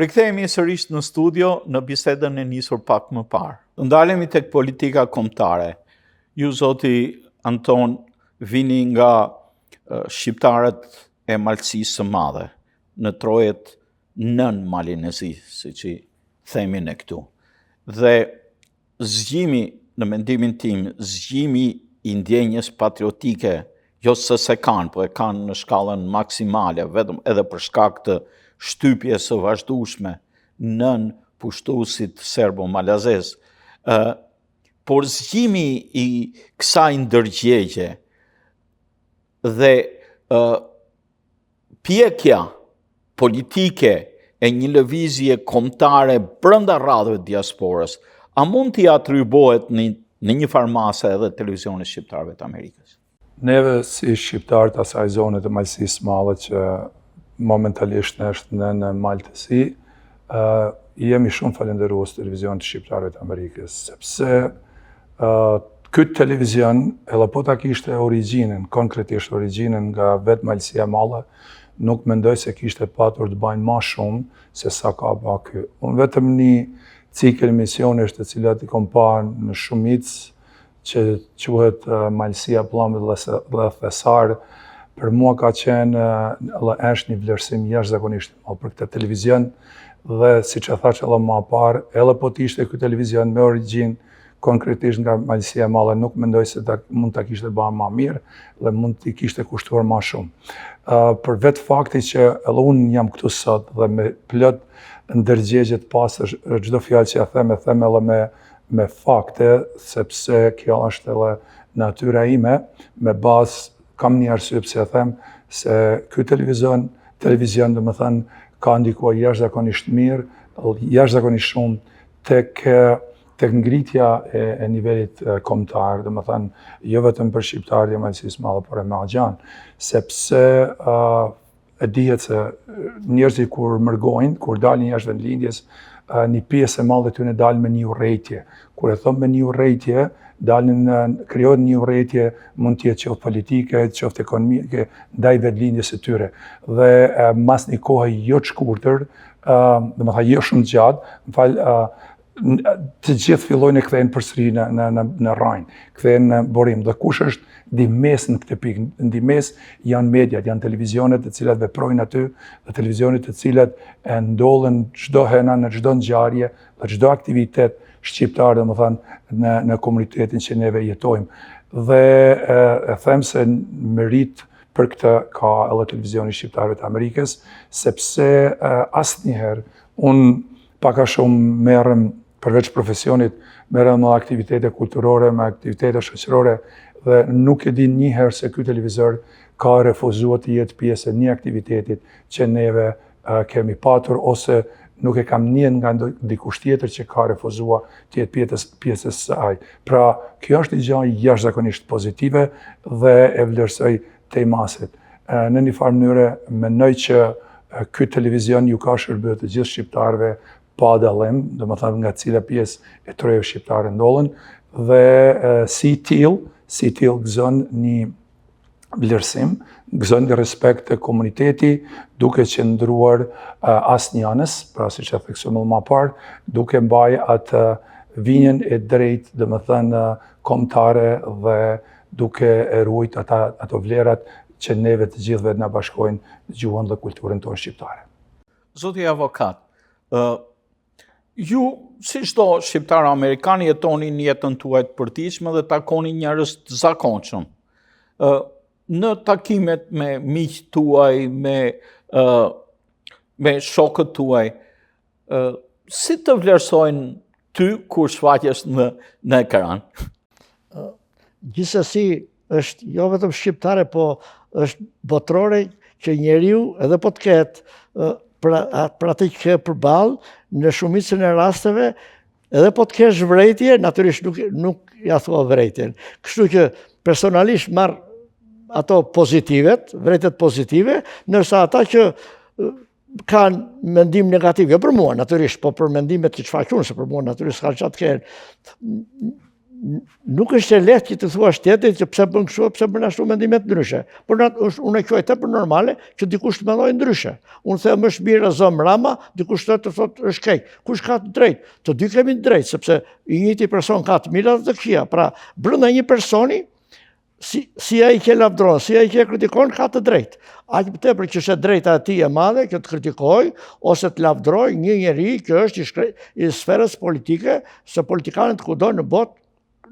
Rikthehemi sërish në studio në bisedën e nisur pak më parë. Ndalemi tek politika kombëtare. Ju zoti Anton vini nga shqiptarët e Malësisë së Madhe, në trojet nën Malinezi, siç i themin ne këtu. Dhe zgjimi, në mendimin tim, zgjimi i ndjenjes patriotike, jo se kanë, po e kanë në shkallën maksimale, vetëm edhe për shkak të shtypjes së vazhdueshme nën pushtuesit serbo-malazez. Por zgjimi i kësaj ndërgjegje dhe pjekja politike e një lëvizje kombëtare brenda radhëve diasporës, a mund t'i atribuohet në një farmase edhe televizionit shqiptarëve të Amerikës? Neve si shqiptarët asaj zone të Malësisë Madhe që momentalisht është në Maltësi, jemi shumë falenderues televizionit shqiptarëve të Amerikës, sepse këtë televizion, edhe po ta kishte origjinën, konkretisht origjinën nga vetë Malësia e Madhe, nuk mendoj se kishte patur të bajnë ma shumë se sa ka ba ky. Unë vetëm një cikël misionesh të cilat i kom pa në shumicë që quhet Malësia Pllambit dhe Thesar, për mua ka qenë është një vlerësim jashtëzakonisht i madh për këtë televizion dhe siç e thash edhe më parë, edhe po të ishte ky televizion me origjinë konkretisht nga Malësia e Madhe, nuk mendoj se mund ta kishte bërë më mirë dhe mund t'i kishte kushtuar më shumë. Për vetë fakti që edhe unë jam këtu sot dhe me plot ndërgjegje të pastër, çdo fjalë që ja them edhe me fakte, sepse kjo është edhe natyra ime, me bazë kam një arsye pse e them se ky televizion domethënë ka ndikuar jashtëzakonisht mirë, jashtëzakonisht shumë tek ngritja e nivelit kombëtar, domethënë jo vetëm për shqiptarët e Malësisë Madhe, por e me agjan, sepse e dihet se njerëzit kur mërgojnë, kur dalin jashtë vendlindjes, një pjesë e madhe tyre dalin me një urrejtje. Kur e thon me një urrejtje, krijohet një urrejtje, mund të jetë qoftë politike, qoftë ekonomike, ndaj vendlindjes së tyre. Dhe mas një kohë jo të shkurtër, domethënë jo shumë gjatë, të gjithë fillojnë e kthehen përsëri në rrajnë, kthehen në burim. Dhe kush është ndihmes në këtë pikë? Ndihmes janë mediat, janë televizionet të cilat veprojnë aty, dhe televizionet të cilat ndodhen çdo hena në çdo ngjarje dhe çdo aktivitet shqiptar, domethënë në komunitetin që neve jetojmë. Dhe e them se merit për këtë ka edhe televizioni shqiptarëve të Amerikës, sepse asnjëherë unë pak a shumë merrem përveç profesionit, merrem me aktivitete kulturore, me aktivitete shoqërore dhe nuk e di njëherë se ky televizor ka refuzuar të jetë pjesë e një aktivitetit që neve kemi patur, ose nuk e kam njën nga dikush tjetër që ka refuzuar të jetë pjesë e saj. Pra, kjo është një gjë jashtëzakonisht pozitive dhe e vlerësoj te maset. Në një farë mënyre, mendoj që ky televizion ju ka shërbyer të gjithë shqiptarëve pa dallim, domethënë nga cila pjesë e trojeve shqiptare ndodhen, dhe si tillë gëzon një vlerësim, gëzon një respekt të komuniteti, duke qëndruar asnjëanës, pra siç e theksoj më parë, duke mbaj atë vinjen e drejtë, domethënë kombëtare, dhe duke e ruajt ato vlerat që neve të gjithëve na bashkojnë gjuhën dhe kulturën tonë shqiptare. Zoti avokat, ju, si çdo shqiptar amerikan, jetoni në jetën tuaj të përditshme dhe takoni njerëz të zakonshëm. Në takimet me miqtë tuaj, me shokët tuaj, si të vlerësojnë ty kur shfaqesh në ekran? Gjithsesi, është jo vetëm shqiptare, po është botërore që njeriu edhe po të ketë për atë që ke përballë, në shumicën e rasteve, edhe po të kesh vërejtje, natyrisht nuk ja thua vërejtjen. Kështu që personalisht marr ato pozitivet, vërejtjet pozitive, ndërsa ata që kanë mendim negativ, jo për mua natyrisht, po për mendimet që shfaqun, se për mua natyrisht ka qatë kenë. nuk është e lehtë që të thua shtetit që pse bën kështu, pse bën ashtu mendime të ndryshe. Por unë e quaj tepër normale që dikush të mendojë ndryshe. Unë them më shpirë zëm Rama, dikush të thotë është keq. Kush ka të drejtë? Të dy kemi të drejtë, sepse i njëjti person ka të mira dhe të këqija. Pra, brenda një personi si ai që lavdron, si ai që kritikon ka të drejtë. Aq më tepër që është e drejta e tij e madhe që të kritikoj ose të lavdroj një njeri që është i sferës politike, se politikanët kudo në botë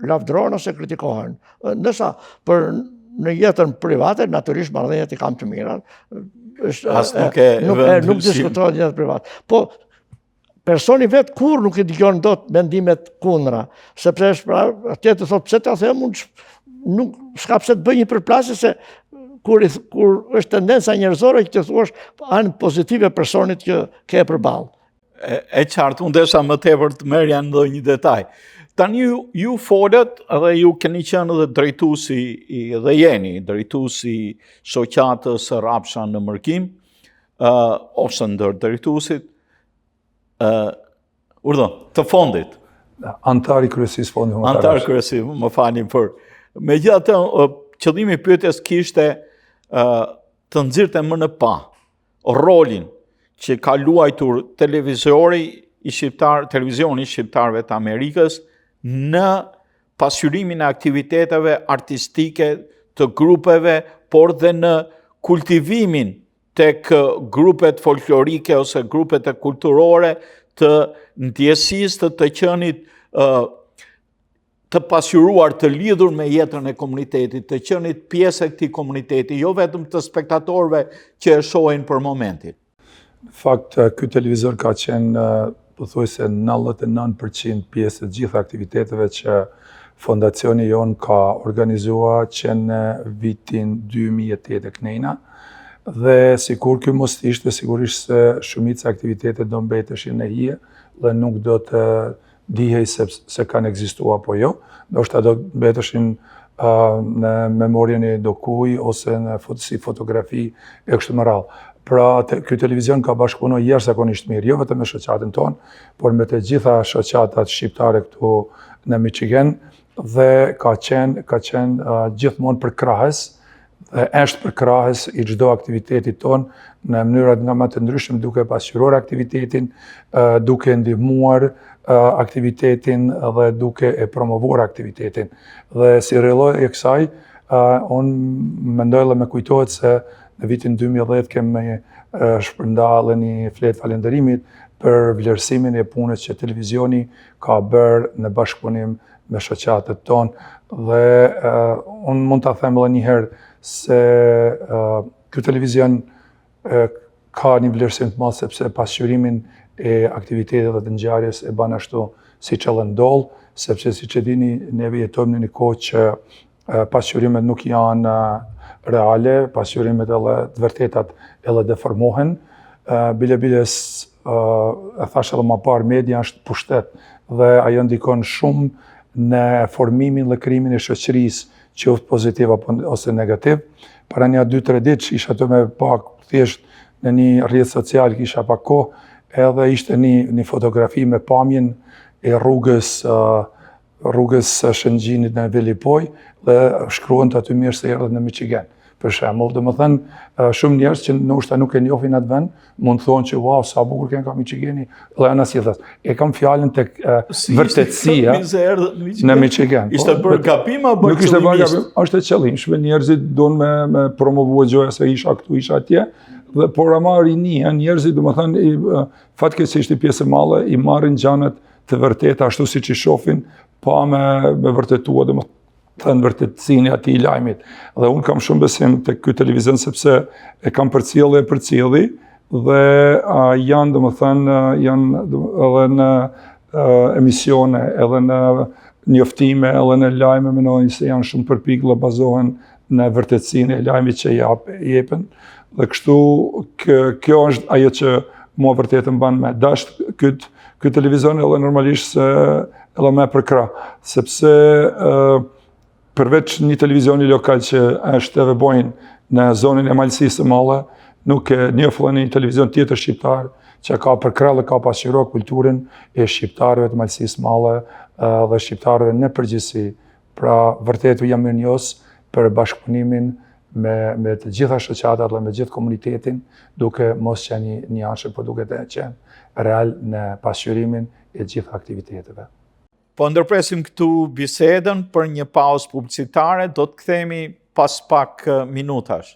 lavdrohen ose kritikohen. Ndërsa për në jetën private, natyrisht marrëdhëniet i kam të mira. Nuk diskutohet jetë private. Po personi vetë kur nuk i dëgjon dot mendimet kundra, sepse është atje të thotë pse ta them unë nuk s'ka pse të bëj një përplasje se kur është tendenca njerëzore që të thuash anë pozitive personit që ke përballë. E qartë, unë desha më tepër të merrja ndonjë detaj. Tani ju folët dhe ju keni qenë edhe drejtuesi dhe jeni drejtuesi shoqatës së Rapsha në Mërkim, ose ndër drejtuesit, të fondit. Antar i kryesisë fondit humanitarisë. Antar kryesisë, më falni për. Megjithatë, qëllimi i pyetjes kishte të nxirrte më në pa rolin që ka luajtur televizioni i shqiptarëve të Amerikës në pasqyrimin e aktiviteteve artistike të grupeve, por dhe në kultivimin tek grupet folklorike ose grupet e kulturore të ndjesisë të qenit të pasqyruar, të lidhur me jetën e komunitetit, të qenit pjesë e këtij komuniteti, jo vetëm të spektatorëve që e shohin për momentin. Në fakt, ky televizor ka qenë pothuajse 99% pjesë të gjitha aktiviteteve që fondacioni jon ka organizuar që në vitin 2008 kënejna. Dhe sikur ky mos ishte, sigurisht se shumica aktivitetet do mbeteshin në hije dhe nuk do të dihej se kanë ekzistuar apo jo, ndoshta do mbeteshin në memorien e dokuj ose në fotografi e kështu me radhë. Pra, ky televizion ka bashkëpunuar jashtëzakonisht mirë, jo vetëm me shoqatën tonë, por me të gjitha shoqatat shqiptare këtu në Michigan dhe ka qenë gjithmonë përkrahës dhe është përkrahës i çdo aktivitetit tonë në mënyrat nga më të ndryshme, duke pasqyruar aktivitetin, duke ndihmuar aktivitetin dhe duke e promovuar aktivitetin. Dhe si rrjedhë e kësaj, unë mendoj dhe me kujtohet se në vitin 2010 kemi shpërndarë një fletë falënderimit për vlerësimin e punës që televizioni ka bërë në bashkëpunim me shoqatët tonë. Dhe unë mund ta them edhe një herë se ky televizion ka një vlerësim të madh sepse pasqyrimin e aktivitetet dhe të ngjarjes e bën ashtu siç e ndodh, sepse siç e dini, neve jetojmë në një kohë që pasqyrimet nuk janë reale, pasqyrimet edhe të vërtetat edhe deformohen. Biles e thash edhe më parë, media është pushtet dhe ajo ndikon shumë në formimin dhe krijimin e shoqërisë, qoftë pozitiv ose negativ. Para një 2-3 ditë isha aty me pak thjesht në një rrjet social, kisha pak kohë, edhe ishte një fotografi me pamjen e rrugës Shëngjinit në Velipoj dhe shkruan të aty mirë se erdhët në Michigan. Për shembull, domethënë shumë njerëz që ndoshta nuk e njohin atë vend, mund thonë që wow, sa bukur kanë ka Michigani, dhe ana si thas. E kam fjalën tek vërtetësia në Michigan. Ishte bërë gabim apo nuk ishte bërë gabim? Është e qëllimshme, njerëzit donë me promovua gjoja se isha këtu, isha atje. Dhe por ama rinia, njerëzit domethënë fatkeqësisht i pjesë madhe i marrin gjanat të vërteta ashtu siç i shohin, pa me vërtetuar domethënë thënë vërtetësinë e atij lajmit. Dhe unë kam shumë besim tek ky televizion sepse e kam përcjellë dhe janë domethënë janë edhe në emisione, edhe në njoftime, edhe në lajme, mendoj se janë shumë përpik dhe bazohen në vërtetësinë e lajmit që jepen. Dhe kështu kjo është ajo që mua vërtet më bën me dash ky televizion edhe normalisht se edhe më përkrah, sepse përveç një televizioni lokal që është TV Bojnë në zonën e Malësisë së Madhe, nuk e njoh një televizion tjetër shqiptar që ka përkrellë, ka pasqyrua kulturën e shqiptarëve të Malësisë Malle dhe shqiptarëve në përgjithësi. Pra, vërtet jam mirënjohës për bashkëpunimin me të gjitha shoqatat dhe me gjithë komunitetin, duke mos qenë një anshër, por duke të qenë real në pasqyrimin e gjitha aktiviteteve. Po ndërpresim këtu bisedën për një pauzë publicitare, do të kthehemi pas pak minutash.